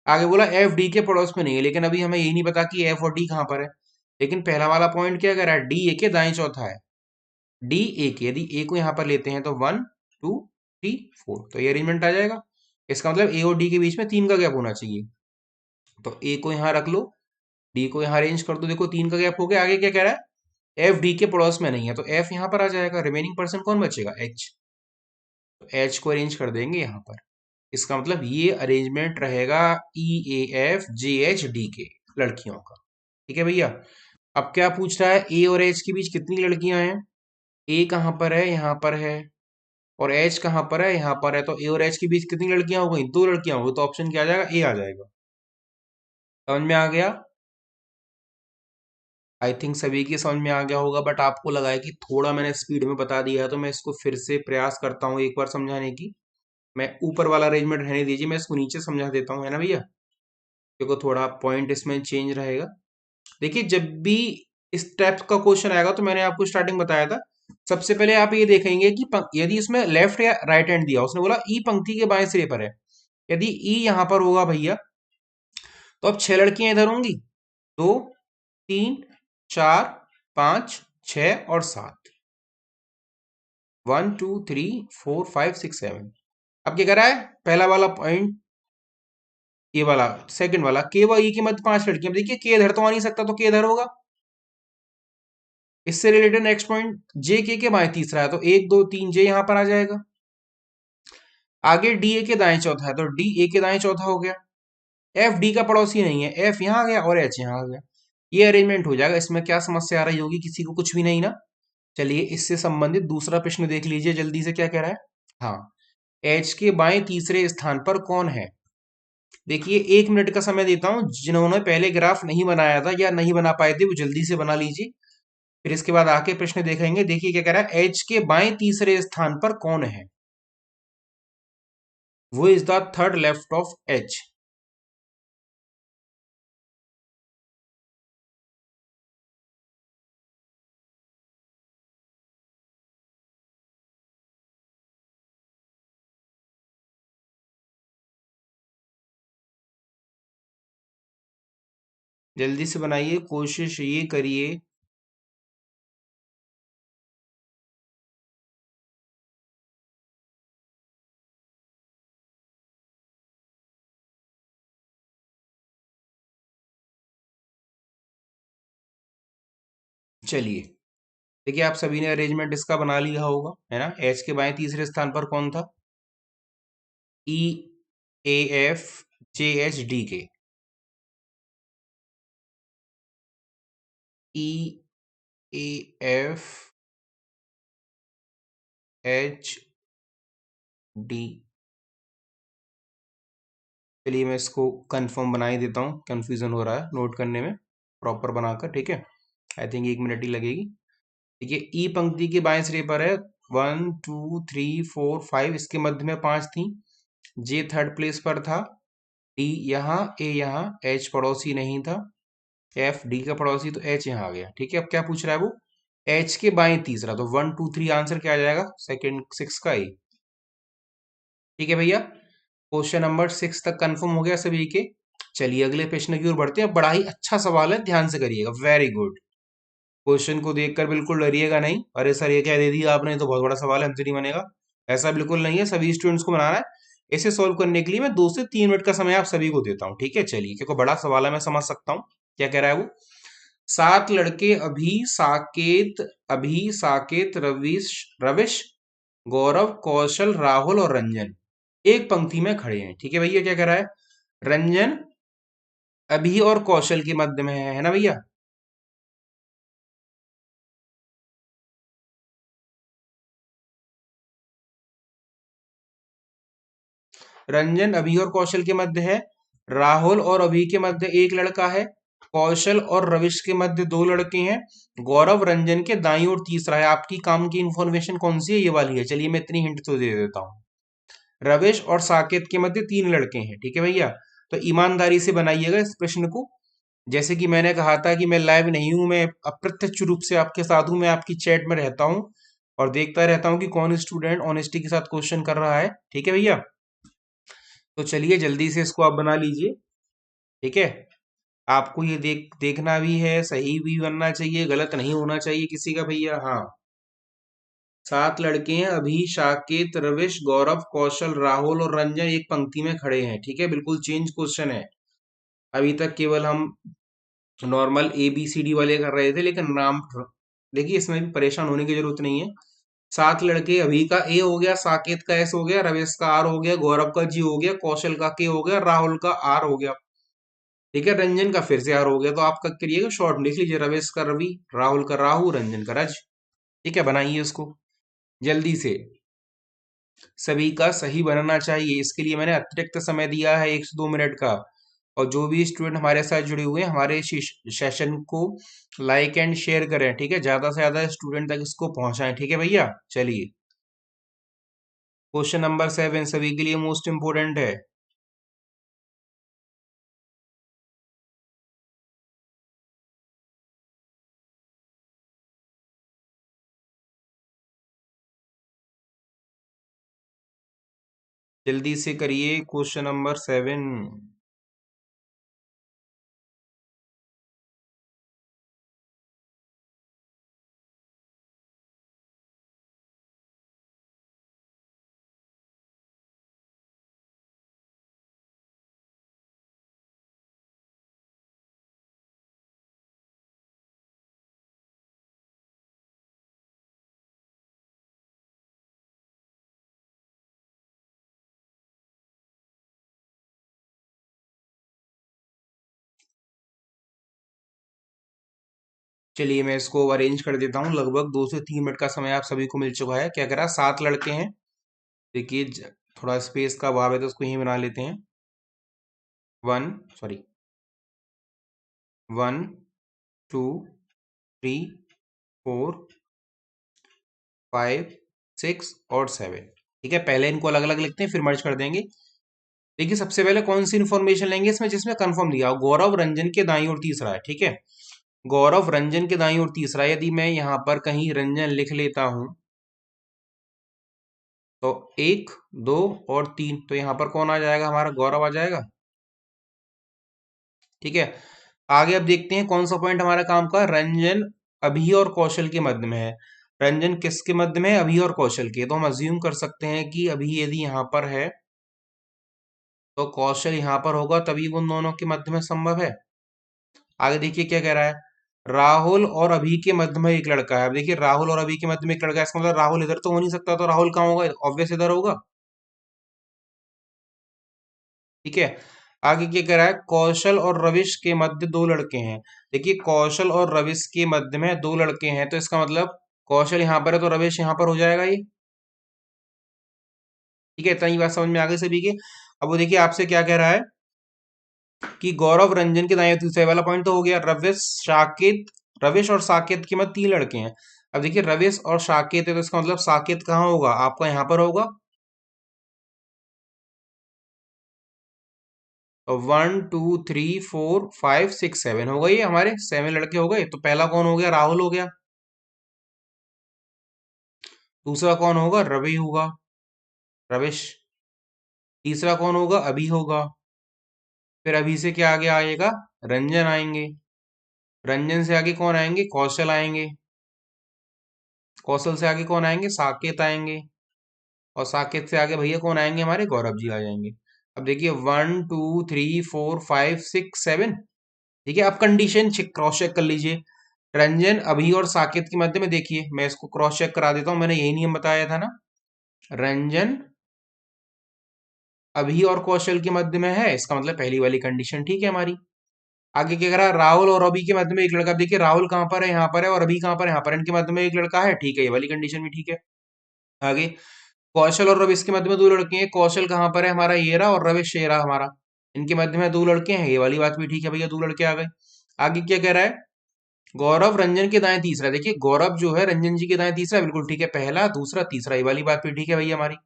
आगे बोला एफ डी के पड़ोस में नहीं है, लेकिन अभी हमें यही नहीं पता कि एफ और डी कहाँ पर है। लेकिन पहला वाला पॉइंट क्या कह रहा है, डी ए के दाएं चौथा है, डी ए के, यदि ए को यहाँ पर लेते हैं तो 1 2 3 4, तो ये अरेंजमेंट आ जाएगा। इसका मतलब ए और डी के बीच में 3 का गैप होना चाहिए, तो ए को यहाँ रख लो, डी को यहाँ अरेंज कर दो, देखो 3 का गैप हो गया। आगे क्या कह रहा है, एफ डी के पड़ोस में नहीं है, तो एफ यहाँ पर आ जाएगा, रिमेनिंग पर्सन कौन बचेगा, एच, तो एच को अरेंज कर देंगे यहाँ पर। इसका मतलब ये अरेंजमेंट रहेगा EAFGHD के लड़कियों का। ठीक है भैया। अब क्या पूछ रहा है, ए और एच के बीच कितनी लड़कियां हैं? ए कहाँ पर है? यहाँ पर है। और एच कहाँ पर है? यहाँ पर है। तो ए और एच के बीच कितनी लड़कियां हो गई? दो लड़कियां हो गई। तो ऑप्शन क्या आ जाएगा? ए आ जाएगा। समझ में आ गया? आई थिंक सभी की समझ में आ गया होगा, बट आपको लगा है कि थोड़ा मैंने स्पीड में बता दिया है, तो मैं इसको फिर से प्रयास करता हूँ एक बार समझाने की। मैं ऊपर वाला अरेंजमेंट रहने दीजिए, मैं इसको नीचे समझा देता हूँ, है ना भैया? क्योंकि थोड़ा पॉइंट इसमें चेंज रहेगा। देखिए, जब भी इस टाइप का क्वेश्चन आएगा तो मैंने आपको स्टार्टिंग बताया था, सबसे पहले आप ये देखेंगे कि यदि इसमें लेफ्ट या राइट हैंड दिया, उसने बोला ई पंक्ति के बाएं सिरे पर है। यदि ई यहां पर होगा भैया, तो अब 6 लड़कियां इधर होंगी, 2, 3, 4, 5, 6 और 7। 1 2 3 4 5 6 7। अब क्या करा है? पहला वाला पॉइंट, ये वाला सेकंड वाला, के व ई के मध्य 5 लड़कियां। देखिए, के इधर तो आ नहीं सकता, तो के इधर होगा। इससे रिलेटेड नेक्स्ट पॉइंट, जे के बाएं तीसरा है, तो 1 2 3 जे यहां पर आ जाएगा। आगे डी ए के दाएं चौथा है, तो डी ए के दाएं चौथा हो गया। एफ डी का पड़ोसी नहीं है, एफ यहां आ गया और एच यहां आ गया। ये अरेंजमेंट हो जाएगा। इसमें क्या समस्या आ रही होगी? किसी को कुछ भी नहीं ना। चलिए, इससे संबंधित दूसरा प्रश्न देख लीजिए जल्दी से, क्या कह रहा है। हाँ, एच के बाएं तीसरे स्थान पर कौन है? देखिए, 1 मिनट का समय देता हूं। जिन्होंने पहले ग्राफ नहीं बनाया था या नहीं बना पाए थे, वो जल्दी से बना लीजिए, फिर इसके बाद आके प्रश्न देखेंगे। देखिए क्या कह रहा है, एच के बाएं तीसरे स्थान पर कौन है? वो is the third left of H. जल्दी से बनाइए, कोशिश ये करिए। चलिए, देखिए, आप सभी ने अरेंजमेंट इसका बना लिया होगा, है ना? एच के बाएं तीसरे स्थान पर कौन था? EAFJHD के। EAFHD। चलिए, मैं इसको कंफर्म बना ही देता हूँ, कंफ्यूजन हो रहा है नोट करने में, प्रॉपर बनाकर। ठीक है, आई थिंक 1 मिनट ही लगेगी। देखिए, ई पंक्ति के बाएं सिरे पर है। 1 2 3 4 5, इसके मध्य में 5 थी। जे थर्ड प्लेस पर था। डी यहाँ, ए यहाँ, एच पड़ोसी नहीं था। एफ डी का पड़ोसी, तो एच यहाँ आ गया। ठीक है, अब क्या पूछ रहा है वो? एच के बाएं तीसरा, तो 1 2 3 आंसर क्या आ जाएगा? सेकंड 6 का ही। ठीक है भैया, क्वेश्चन नंबर 6 तक कंफर्म हो गया सभी के। चलिए, अगले प्रश्न की ओर बढ़ते हैं। बड़ा ही अच्छा सवाल है, ध्यान से करिएगा। Very good. क्वेश्चन को देखकर बिल्कुल डरिएगा नहीं, अरे सर ये क्या दे दिया आपने, तो बहुत बड़ा सवाल है, हमसे नहीं बनेगा। ऐसा बिल्कुल नहीं है, सभी स्टूडेंट्स को बनाना है। इसे सॉल्व करने के लिए मैं 2 से 3 मिनट का समय आप सभी को देता हूँ। ठीक है, चलिए, क्योंकि बड़ा सवाल है, मैं समझ सकता हूँ क्या कह रहा है वो। 7 लड़के अभी साकेत रविश रविश गौरव कौशल राहुल और रंजन एक पंक्ति में खड़े हैं। ठीक है भैया, क्या कह रहा है? रंजन अभी और कौशल के मध्य में है ना भैया? रंजन अभी और कौशल के मध्य है। राहुल और अभी के मध्य एक लड़का है। कौशल और रविश के मध्य 2 लड़के हैं। गौरव रंजन के दाईं ओर तीसरा है। आपकी काम की इंफॉर्मेशन कौन सी है? ये वाली है। चलिए, मैं इतनी हिंट तो दे देता हूँ। रविश और साकेत के मध्य 3 लड़के हैं। ठीक है भैया, तो ईमानदारी से बनाइएगा इस प्रश्न को। जैसे कि मैंने कहा था कि मैं लाइव नहीं हूं, मैं अप्रत्यक्ष रूप से आपके साथ हूं, मैं आपकी चैट में रहता हूं और देखता रहता हूं कि कौन स्टूडेंट ऑनेस्टी के साथ क्वेश्चन कर रहा है। ठीक है भैया, तो चलिए जल्दी से इसको आप बना लीजिए। ठीक है, आपको ये देखना भी है, सही भी बनना चाहिए, गलत नहीं होना चाहिए किसी का भैया। हाँ, 7 लड़के हैं, अभी साकेत रविश गौरव कौशल राहुल और रंजन एक पंक्ति में खड़े हैं। ठीक है, बिल्कुल चेंज क्वेश्चन है। अभी तक केवल हम नॉर्मल ABCD वाले कर रहे थे, लेकिन नाम देखिए, इसमें भी परेशान होने की जरूरत नहीं है। सात लड़के, अभी का ए हो गया, साकेत का एस हो गया, रमेश का आर हो गया, गौरव का जी हो गया, कौशल का के हो गया, राहुल का आर हो गया। ठीक है, रंजन का फिर से आर हो गया। तो आपका करिएगा शॉर्ट में लिख लीजिए, रमेश का रवि, राहुल का राहु, रंजन का रज। ठीक है, बनाइए इसको जल्दी से। सभी का सही बनना चाहिए, इसके लिए मैंने अतिरिक्त समय दिया है 1 से 2 मिनट का। और जो भी स्टूडेंट हमारे साथ जुड़े हुए हैं, हमारे सेशन को लाइक एंड शेयर करें। ठीक है, ज्यादा से ज्यादा स्टूडेंट तक इसको पहुंचाएं। ठीक है भैया, चलिए क्वेश्चन नंबर 7 सभी के लिए मोस्ट इंपोर्टेंट है। जल्दी से करिए क्वेश्चन नंबर 7। चलिए मैं इसको अरेंज कर देता हूँ। लगभग 2 से 3 मिनट का समय आप सभी को मिल चुका है। क्या करा, 7 लड़के हैं। देखिए थोड़ा स्पेस का अभाव है तो उसको यहीं बना लेते हैं। 1 2 3 4 5 6 और 7। ठीक है, पहले इनको अलग अलग लिखते हैं फिर मर्ज कर देंगे। देखिए सबसे पहले कौन सी इन्फॉर्मेशन लेंगे इसमें, जिसमें कंफर्म दिया हो, गौरव रंजन के दाईं ओर तीसरा है। ठीक है, गौरव रंजन के दाईं ओर तीसरा। यदि मैं यहाँ पर कहीं रंजन लिख लेता हूं तो 1 2 और 3, तो यहाँ पर कौन आ जाएगा, हमारा गौरव आ जाएगा। ठीक है, आगे अब देखते हैं कौन सा पॉइंट हमारा काम का। रंजन अभी और कौशल के मध्य में है। रंजन किसके मध्य में है, अभी और कौशल के। तो हम अज्यूम कर सकते हैं कि अभी यदि यहाँ पर है तो कौशल यहाँ पर होगा, तभी उन दोनों के मध्य में संभव है। आगे देखिए क्या कह रहा है, राहुल और अभी के मध्य में एक लड़का है। अब देखिए राहुल और अभी के मध्य में एक लड़का है, इसका मतलब राहुल इधर तो हो नहीं सकता, तो राहुल कहाँ होगा, ऑब्वियस इधर होगा। ठीक है, आगे क्या कह रहा है, कौशल और रविश के मध्य 2 लड़के हैं। देखिए कौशल और रविश के मध्य में 2 लड़के हैं, तो इसका मतलब कौशल यहाँ पर है तो रविश यहाँ पर हो जाएगा ये। ठीक है, इतना ही बात समझ में आ गई सभी के। अब वो देखिए आपसे क्या कह रहा है कि गौरव रंजन के दाएं तीसरे वाला पॉइंट तो हो गया। रविश और साकेत के मध्य 3 लड़के हैं। अब देखिए रविश और साकेत है तो इसका मतलब साकेत कहाँ होगा, आपका यहाँ पर होगा। तो 1 2 3 4 5 6 7 हो गई, हमारे 7 लड़के हो गए। तो पहला कौन हो गया, राहुल हो गया। दूसरा कौन होगा, रवि होगा, रविश। तीसरा कौन होगा, अभी होगा। फिर अभी से क्या आगे आएगा, रंजन आएंगे। रंजन से आगे कौन आएंगे, कौशल आएंगे। कौशल से आगे कौन आएंगे, साकेत आएंगे। और साकेत से आगे भैया कौन आएंगे, हमारे गौरव जी आ जाएंगे। अब देखिए 1 2 3 4 5 6 7। ठीक है, अब कंडीशन क्रॉस चेक कर लीजिए। रंजन अभी और साकेत के मध्य में, देखिए मैं इसको क्रॉस चेक करा देता हूं, मैंने यही नियम बताया था ना। रंजन अभी और कौशल के मध्य में है, इसका मतलब पहली वाली कंडीशन ठीक है हमारी। आगे क्या करा, राहुल और अभी के मध्य में एक लड़का। अब देखिए राहुल कहाँ पर है, यहाँ पर है, और अभी कहाँ पर है, यहाँ पर है। इनके मध्य में एक लड़का है, ठीक है, ये वाली कंडीशन भी ठीक है। आगे कौशल और रविश के मध्य में 2 लड़के हैं। कौशल कहाँ पर है, हमारा ये रहा, और रविश ये रहा हमारा। इनके मध्य में 2 लड़के हैं, ये वाली बात भी ठीक है भैया, 2 लड़के आ गए। आगे क्या कह रहा है, गौरव रंजन के दाएं तीसरा। देखिए गौरव जो है रंजन जी के दाएं तीसरा, बिल्कुल ठीक है, पहला दूसरा तीसरा, ये वाली बात भी ठीक है भैया हमारी।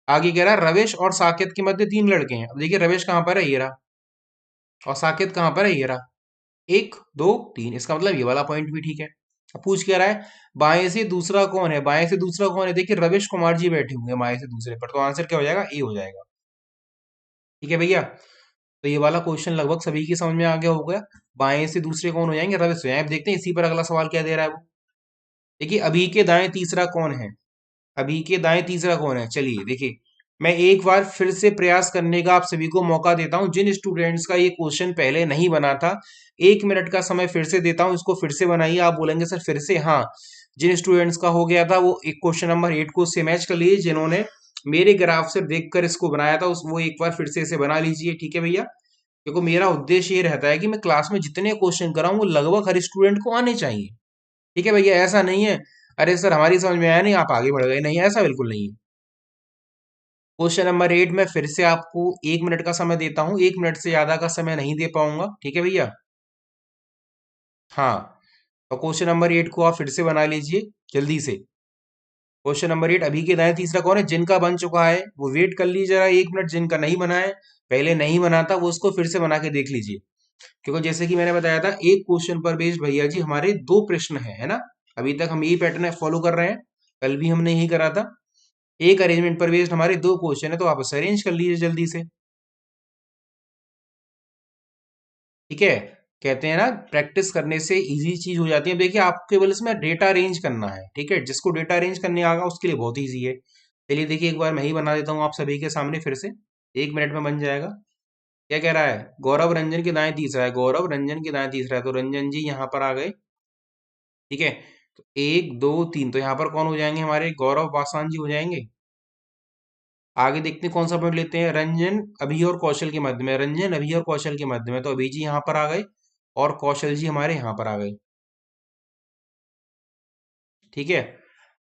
आगे कह रहा है रवेश और साकेत के मध्य 3 लड़के हैं। अब देखिए रवेश कहाँ पर है, ये रहा, और साकेत कहाँ पर है, ये रहा। 1 2 3, इसका मतलब ये वाला पॉइंट भी ठीक है। अब पूछ क्या रहा है, बाएं से दूसरा कौन है, बाएं से दूसरा कौन है। देखिए रवेश कुमार जी बैठे हुए हैं बाएं से दूसरे पर, तो आंसर क्या हो जाएगा, ए हो जाएगा। ठीक है भैया, तो ये वाला क्वेश्चन लगभग सभी की समझ में आ गया होगा। बाएं से दूसरे कौन हो जाएंगे, रवेश हो जाएंगे। अब देखते हैं इसी पर अगला सवाल क्या दे रहा है वो। देखिए अभी के दाएं तीसरा कौन है, अभी के दाएं तीसरा कौन है, चलिए देखिए मैं एक बार फिर से प्रयास करने का आप सभी को मौका देता हूं। जिन स्टूडेंट्स का ये क्वेश्चन पहले नहीं बना था, 1 मिनट का समय फिर से देता हूं, इसको फिर से बनाइए। आप बोलेंगे सर फिर से, हाँ। जिन स्टूडेंट्स का हो गया था वो एक क्वेश्चन नंबर 8 को उससे मैच कर लीजिए, जिन्होंने मेरे ग्राफ से देखकर इसको बनाया था उस वो एक बार फिर से इसे बना लीजिए, ठीक है भैया। क्योंकि मेरा उद्देश्य ये रहता है कि मैं क्लास में जितने क्वेश्चन कराऊं वो लगभग हर स्टूडेंट को आने चाहिए, ठीक है भैया। ऐसा नहीं है अरे सर हमारी समझ में आया नहीं आप आगे बढ़ गए, नहीं, ऐसा बिल्कुल नहीं है। क्वेश्चन नंबर 8 में फिर से आपको 1 मिनट का समय देता हूं, 1 मिनट से ज्यादा का समय नहीं दे पाऊंगा, ठीक है भैया। हाँ, तो क्वेश्चन नंबर 8 को आप फिर से बना लीजिए जल्दी से। क्वेश्चन नंबर 8 अभी के दाएं तीसरा कौन है, जिनका बन चुका है वो वेट कर लीजिए जरा 1 मिनट, जिनका नहीं बना है, पहले नहीं बना था वो उसको फिर से बना के देख लीजिए। क्योंकि जैसे कि मैंने बताया था एक क्वेश्चन पर बेस्ड भैया जी हमारे 2 प्रश्न है ना। अभी तक हम यही पैटर्न फॉलो कर रहे हैं, कल भी हमने यही करा था। एक अरेंजमेंट पर बेस्ड हमारे 2 क्वेश्चन है, तो आप इसे अरेंज कर लीजिए जल्दी से, ठीक है। कहते हैं ना प्रैक्टिस करने से इजी चीज हो जाती है। अब देखिए आपको केवल इसमें डेटा अरेंज करना है, ठीक है। जिसको डेटा अरेंज करने आगा उसके लिए बहुत इजी है। चलिए देखिए एक बार मैं ही बना देता हूँ आप सभी के सामने फिर से, 1 मिनट में बन जाएगा। क्या कह रहा है, गौरव रंजन के दाएं तीसरा है, गौरव रंजन के दाएं तीसरा है, तो रंजन जी यहाँ पर आ गए, ठीक है। तो 1 2 3, तो यहाँ पर कौन हो जाएंगे हमारे, गौरव पासवान जी हो जाएंगे। आगे देखते हैं कौन सा पॉइंट लेते हैं, रंजन अभी और कौशल के मध्य में, रंजन अभी और कौशल के मध्य में, तो अभी जी यहाँ पर आ गए और कौशल जी हमारे यहाँ पर आ गए, ठीक है।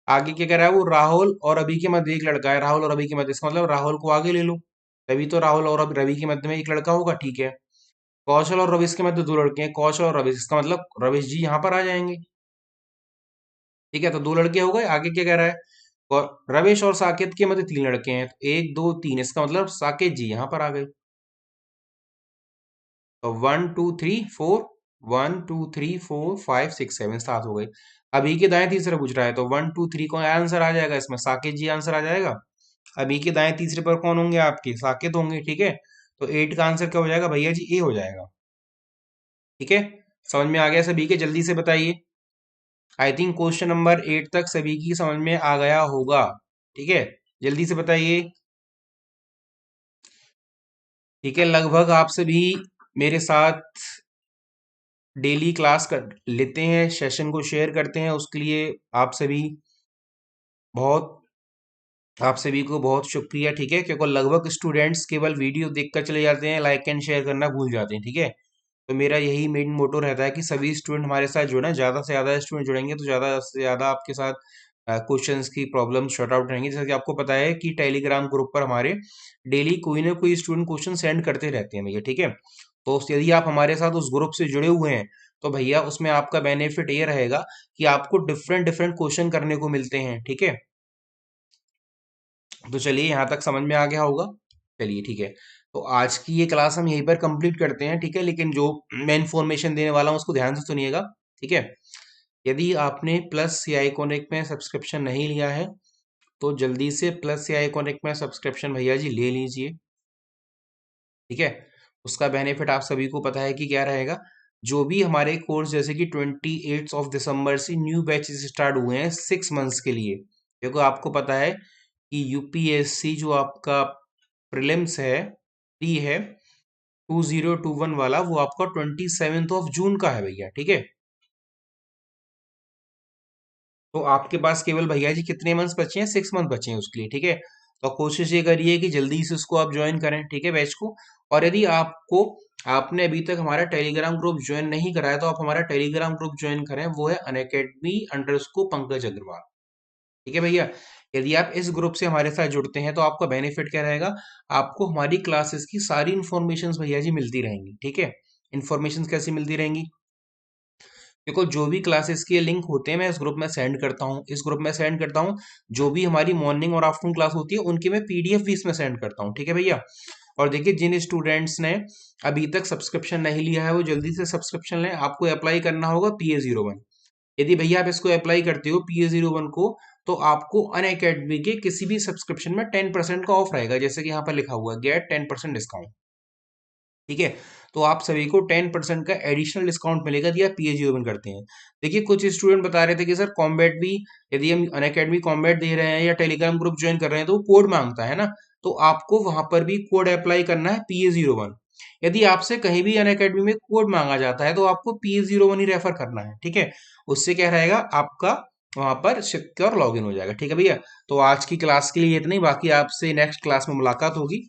आगे क्या कह रहा है, वो राहुल और अभी के मध्य एक लड़का है, राहुल और अभी के मध्य, इसका मतलब राहुल को आगे ले लो, तभी तो राहुल और रवि के मध्य में एक लड़का होगा, ठीक है। कौशल और रविश के मध्य 2 लड़के हैं, कौशल और रविश, इसका मतलब रविश जी यहाँ पर आ जाएंगे, ठीक है। तो 2 लड़के हो गए। आगे क्या कह रहा है, और रविश और साकेत के मध्य 3 लड़के हैं, तो 1 2 3, इसका मतलब साकेत जी यहाँ पर आ गए। तो 1 2 3 4, 1 2 3 4 5 6 7 7 हो गए। अभी के दाएं तीसरा पूछ रहा है, तो 1 2 3 कौन आंसर आ जाएगा इसमें, साकेत जी आंसर आ जाएगा। अभी के दाएं तीसरे पर कौन होंगे आपके, साकेत होंगे, ठीक है। तो 8 का आंसर क्या हो जाएगा भैया जी, ए हो जाएगा, ठीक है। समझ में आ गया सभी के, जल्दी से बताइए। आई थिंक क्वेश्चन नंबर 8 तक सभी की समझ में आ गया होगा, ठीक है। जल्दी से बताइए, ठीक है। लगभग आप सभी मेरे साथ डेली क्लास कर लेते हैं, सेशन को शेयर करते हैं, उसके लिए आप सभी बहुत आप सभी को बहुत शुक्रिया, ठीक है। क्योंकि लगभग स्टूडेंट्स केवल वीडियो देखकर चले जाते हैं, लाइक एंड शेयर करना भूल जाते हैं, ठीक है। तो मेरा यही मेन मोटो रहता है कि सभी स्टूडेंट हमारे साथ जुड़ें, ज़्यादा से ज़्यादा स्टूडेंट जुड़ेंगे तो ज़्यादा से ज़्यादा आपके साथ क्वेश्चंस की प्रॉब्लम शॉर्ट आउट रहेंगी। जैसे कि आपको पता है कि टेलीग्राम ग्रुप पर हमारे डेली कोई ना कोई स्टूडेंट क्वेश्चन सेंड करते रहते हैं भैया, ठीक है। तो यदि आप हमारे साथ उस ग्रुप से जुड़े हुए हैं तो भैया उसमें आपका बेनिफिट ये रहेगा कि आपको डिफरेंट डिफरेंट क्वेश्चन करने को मिलते हैं, ठीक है। तो चलिए यहाँ तक समझ में आ गया होगा। चलिए ठीक है, तो आज की ये क्लास हम यहीं पर कंप्लीट करते हैं, ठीक है। लेकिन जो मैं इन्फॉर्मेशन देने वाला हूँ उसको ध्यान से सुनिएगा, ठीक है। यदि आपने प्लस या आइकॉनिक में सब्सक्रिप्शन नहीं लिया है तो जल्दी से प्लस या आइकॉनिक में सब्सक्रिप्शन भैया जी ले लीजिए, ठीक है। उसका बेनिफिट आप सभी को पता है कि क्या रहेगा। जो भी हमारे कोर्स जैसे कि 28 दिसंबर से न्यू बैचेस स्टार्ट हुए हैं 6 मंथ्स के लिए, क्योंकि आपको पता है कि यूपीएससी जो आपका प्रीलिम्स है प्री है 2021 वाला, वो आपका 27 जून का है भैया, ठीक है। तो आपके पास केवल भैया जी कितने मंथ्स बचे हैं, 6 मंथ बचे हैं उसके लिए, ठीक है। तो कोशिश ये करिए कि जल्दी से उसको आप ज्वाइन करें, ठीक है, बैच को। और यदि आपने अभी तक हमारा टेलीग्राम ग्रुप ज्वाइन नहीं करा है तो आप हमारा टेलीग्राम ग्रुप ज्वाइन करें, वो है अनअकैडमी_पंकज अग्रवाल, ठीक है भैया। यदि आप इस ग्रुप से हमारे साथ जुड़ते हैं तो आपका बेनिफिट क्या रहेगा, आपको हमारी क्लासेस की सारी इन्फॉर्मेशन भैया जी मिलती रहेंगी, ठीक है। इन्फॉर्मेशन कैसी मिलती रहेंगी, देखो जो भी क्लासेस के लिंक होते हैं मैं इस ग्रुप में सेंड करता हूँ, इस ग्रुप में सेंड करता हूँ। जो भी हमारी मॉर्निंग और आफ्टरनून क्लास होती है उनकी मैं पीडीएफ भी इसमें सेंड करता हूँ, ठीक है भैया। और देखिए जिन स्टूडेंट्स ने अभी तक सब्सक्रिप्शन नहीं लिया है वो जल्दी से सब्सक्रिप्शन लें। आपको अप्लाई करना होगा PA01। यदि भैया आप इसको अप्लाई करते हो PA01 को, तो आपको अन अकेडमी के किसी भी सब्सक्रिप्शन में 10% का ऑफ रहेगा, जैसे कि यहाँ पर लिखा हुआ है गेट 10% डिस्काउंट, ठीक है। तो आप सभी को 10% का एडिशनल डिस्काउंट मिलेगा यदि आप PAG ओपन करते हैं। देखिए कुछ स्टूडेंट बता रहे थे कि सर कॉम्बैट भी, यदि हम अनअकैडमी कॉम्बैट दे रहे हैं या टेलीग्राम ग्रुप ज्वाइन कर रहे हैं तो वो कोड मांगता है ना। तो आपको वहां पर भी कोड अप्लाई करना है PA01। यदि आपसे कहीं भी अनअकैडमी में कोड मांगा जाता है तो आपको PA01 ही रेफर करना है, ठीक है। उससे क्या रहेगा, आपका वहां पर सिक्योर लॉगिन हो जाएगा, ठीक है भैया। तो आज की क्लास के लिए इतना ही, बाकी आपसे नेक्स्ट क्लास में मुलाकात होगी।